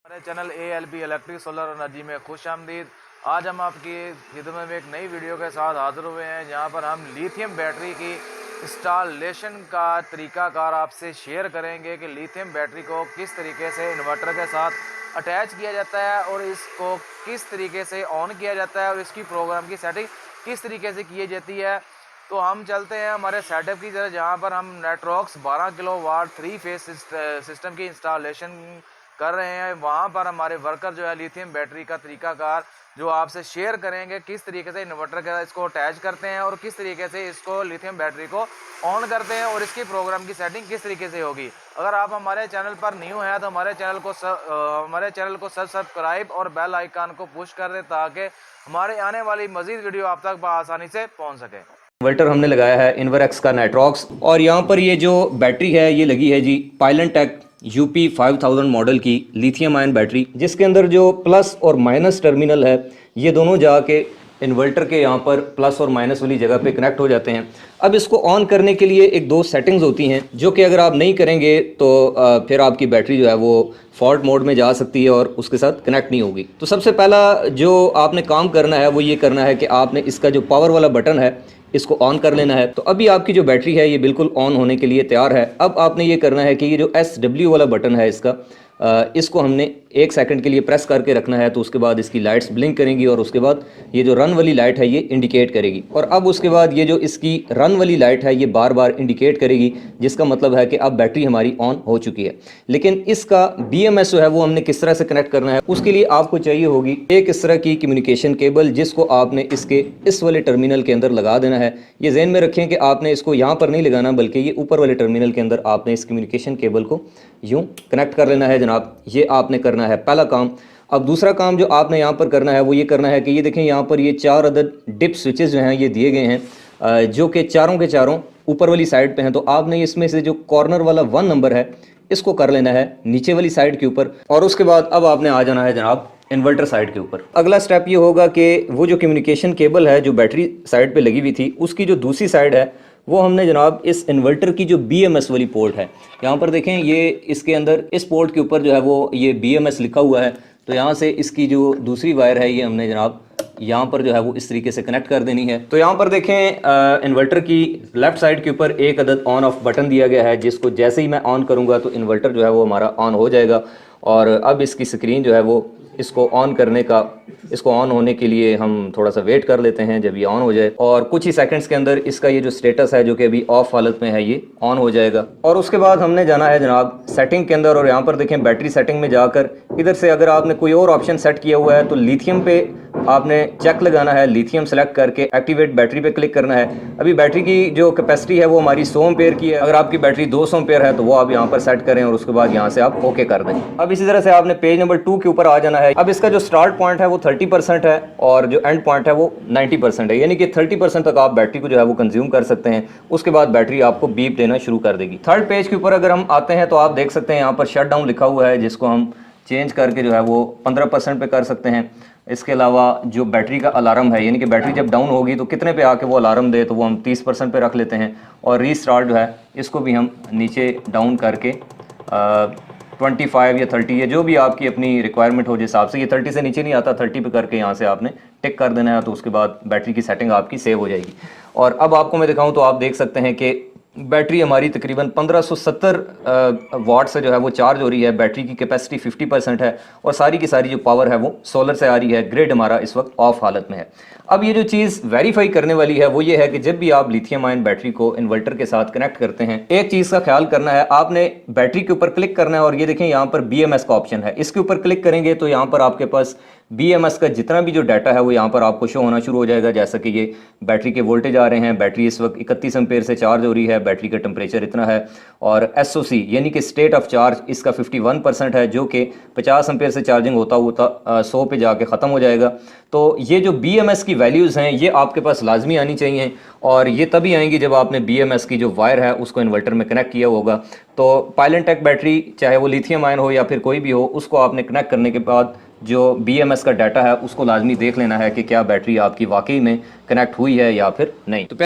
हमारे channel ALP electric solar energy में खुश आमदीद। आज हम आपकी खिदमत में एक नई वीडियो के साथ हाजिर हुए हैं, जहां पर हम लिथियम बैटरी की इंस्टॉलेशन का तरीकाकार आपसे शेयर करेंगे कि लिथियम बैटरी को किस तरीके से इन्वर्टर के साथ अटैच किया जाता है और इसको किस तरीके से ऑन किया जाता है और इसकी प्रोग्राम की सेटिंग किस तरीके से की जाती है। तो हम चलते हैं हमारे सेटअप की तरह, जहाँ पर हम नेट्रॉक्स 12 किलोवाट 3 फेज सिस्टम की इंस्टॉलेशन कर रहे हैं। वहाँ पर हमारे वर्कर जो है लिथियम बैटरी का तरीकाकार जो आपसे शेयर करेंगे, किस तरीके से इन्वर्टर के इसको अटैच करते हैं और किस तरीके से इसको लिथियम बैटरी को ऑन करते हैं और इसकी प्रोग्राम की सेटिंग किस तरीके से होगी। अगर आप हमारे चैनल पर न्यू हैं तो हमारे चैनल को सब्सक्राइब और बेल आइकन को पुश कर दें, ताकि हमारे आने वाली मजीद वीडियो आप तक आसानी से पहुँच सके। इन्वर्टर हमने लगाया है इन्वरएक्स का नेट्रॉक्स, और यहाँ पर ये जो बैटरी है ये लगी है जी पाइलनटेक UP 5000 मॉडल की लिथियम आयन बैटरी, जिसके अंदर जो प्लस और माइनस टर्मिनल है ये दोनों जाके इन्वर्टर के यहाँ पर प्लस और माइनस वाली जगह पे कनेक्ट हो जाते हैं। अब इसको ऑन करने के लिए एक दो सेटिंग्स होती हैं, जो कि अगर आप नहीं करेंगे तो फिर आपकी बैटरी जो है वो फॉल्ट मोड में जा सकती है और उसके साथ कनेक्ट नहीं होगी। तो सबसे पहला जो आपने काम करना है वो ये करना है कि आपने इसका जो पावर वाला बटन है इसको ऑन कर लेना है। तो अभी आपकी जो बैटरी है ये बिल्कुल ऑन होने के लिए तैयार है। अब आपने ये करना है कि ये जो SW वाला बटन है इसको हमने 1 सेकंड के लिए प्रेस करके रखना है। तो उसके बाद इसकी लाइट्स ब्लिंक करेंगी और उसके बाद ये जो रन वाली लाइट है ये इंडिकेट करेगी, और अब उसके बाद ये जो इसकी रन वाली लाइट है ये बार बार इंडिकेट करेगी, जिसका मतलब है कि अब बैटरी हमारी ऑन हो चुकी है। लेकिन इसका BMS जो है वो हमने किस तरह से कनेक्ट करना है, उसके लिए आपको चाहिए होगी एक इस तरह की कम्युनिकेशन केबल, जिसको आपने इसके इस वाले टर्मिनल के अंदर लगा देना है। ये ज़हन में रखें कि आपने इसको यहाँ पर नहीं लगाना, बल्कि ये ऊपर वाले टर्मिनल के अंदर आपने इस कम्युनिकेशन केबल को यूँ कनेक्ट कर लेना है जनाब। ये आपने करना है पहला काम। अब दूसरा काम जो आपने यहाँ पर करना है वो ये करना है कि ये देखें यहाँ पर ये 4 अदद डिप स्विचेस जो हैं ये दिए गए हैं, जो कि चारों के चारों ऊपर वाली साइड पे हैं। तो आपने इसमें से जो कॉर्नर वाला 1 नंबर है इसको कर लेना है नीचे वाली साइड के ऊपर, और उसके बाद अब आपने आ जाना है जनाब इन्वर्टर साइड के ऊपर। अगला स्टेप ये होगा कि वो जो कम्युनिकेशन केबल है जो बैटरी साइड पे लगी हुई थी, उसकी जो दूसरी साइड है वो हमने जनाब इस इन्वर्टर की जो BMS वाली पोर्ट है, यहाँ पर देखें ये इसके अंदर इस पोर्ट के ऊपर जो है वो ये BMS लिखा हुआ है। तो यहाँ से इसकी जो दूसरी वायर है ये हमने जनाब यहाँ पर जो है वो इस तरीके से कनेक्ट कर देनी है। तो यहाँ पर देखें इन्वर्टर की लेफ्ट साइड के ऊपर एक अदद ऑन ऑफ बटन दिया गया है, जिसको जैसे ही मैं ऑन करूँगा तो इन्वर्टर जो है वो हमारा ऑन हो जाएगा। और अब इसकी स्क्रीन जो है वो इसको ऑन होने के लिए हम थोड़ा सा वेट कर लेते हैं जब ये ऑन हो जाए, और कुछ ही सेकंड्स के अंदर इसका ये जो स्टेटस है जो कि अभी ऑफ हालत में है ये ऑन हो जाएगा। और उसके बाद हमने जाना है जनाब सेटिंग के अंदर, और यहाँ पर देखें बैटरी सेटिंग में जाकर इधर से अगर आपने कोई और ऑप्शन सेट किया हुआ है तो लिथियम पे आपने चेक लगाना है, लिथियम सेलेक्ट करके एक्टिवेट बैटरी पे क्लिक करना है। अभी बैटरी की जो कैपेसिटी है वो हमारी 100 एम्पेयर की है। अगर आपकी बैटरी 200 एम्पेयर है तो वो आप यहाँ पर सेट करें और उसके बाद यहाँ से आप ओके कर दें। अब इसी तरह से आपने पेज नंबर 2 के ऊपर आ जाना है। अब इसका जो स्टार्ट पॉइंट है वो 30% है और जो एंड पॉइंट है वो 90% है, यानी कि 30% तक आप बैटरी को जो है वो कंज्यूम कर सकते हैं। उसके बाद बैटरी आपको बीप देना शुरू कर देगी। थर्ड पेज के ऊपर अगर हम आते हैं तो आप देख सकते हैं यहाँ पर शट डाउन लिखा हुआ है, जिसको हम चेंज करके जो है वो 15% पे कर सकते हैं। इसके अलावा जो बैटरी का अलार्म है, यानी कि बैटरी जब डाउन होगी तो कितने पे आके वो अलार्म दे, तो वो हम 30% पे रख लेते हैं। और रीस्टार्ट जो है इसको भी हम नीचे डाउन करके 25 या 30 या जो भी आपकी अपनी रिक्वायरमेंट हो जिस हिसाब से, ये 30 से नीचे नहीं आता, 30 पे करके यहाँ से आपने टिक कर देना है। तो उसके बाद बैटरी की सेटिंग आपकी सेव हो जाएगी। और अब आपको मैं दिखाऊँ तो आप देख सकते हैं कि बैटरी हमारी तकरीबन 1570 वाट से जो है वो चार्ज हो रही है। बैटरी की कैपेसिटी 50% है और सारी की सारी जो पावर है वो सोलर से आ रही है। ग्रिड हमारा इस वक्त ऑफ हालत में है। अब ये जो चीज़ वेरीफाई करने वाली है वो ये है कि जब भी आप लिथियम आयन बैटरी को इन्वर्टर के साथ कनेक्ट करते हैं, एक चीज़ का ख्याल करना है, आपने बैटरी के ऊपर क्लिक करना है और ये देखें यहाँ पर BMS का ऑप्शन है। इसके ऊपर क्लिक करेंगे तो यहाँ पर आपके पास BMS का जितना भी जो डाटा है वो यहाँ पर आपको शो होना शुरू हो जाएगा। जैसा कि ये बैटरी के वोल्टेज आ रहे हैं, बैटरी इस वक्त 31 एम्पेयर से चार्ज हो रही है, बैटरी का टेम्परेचर इतना है, और SOC यानी कि स्टेट ऑफ चार्ज इसका 51% है, जो कि 50 एम्पेयर से चार्जिंग होता 100 पे जाके ख़त्म हो जाएगा। तो ये जो BMS की वैल्यूज़ हैं ये आपके पास लाजमी आनी चाहिए, और ये तभी आएंगी जब आपने BMS की जो वायर है उसको इन्वर्टर में कनेक्ट किया होगा। तो पाइलनटेक बैटरी चाहे वो लिथियम आयन हो या फिर कोई भी हो, उसको आपने कनेक्ट करने के बाद जो BMS का डाटा है उसको लाजमी देख लेना है कि क्या बैटरी आपकी वाकई में कनेक्ट हुई है या फिर नहीं। तो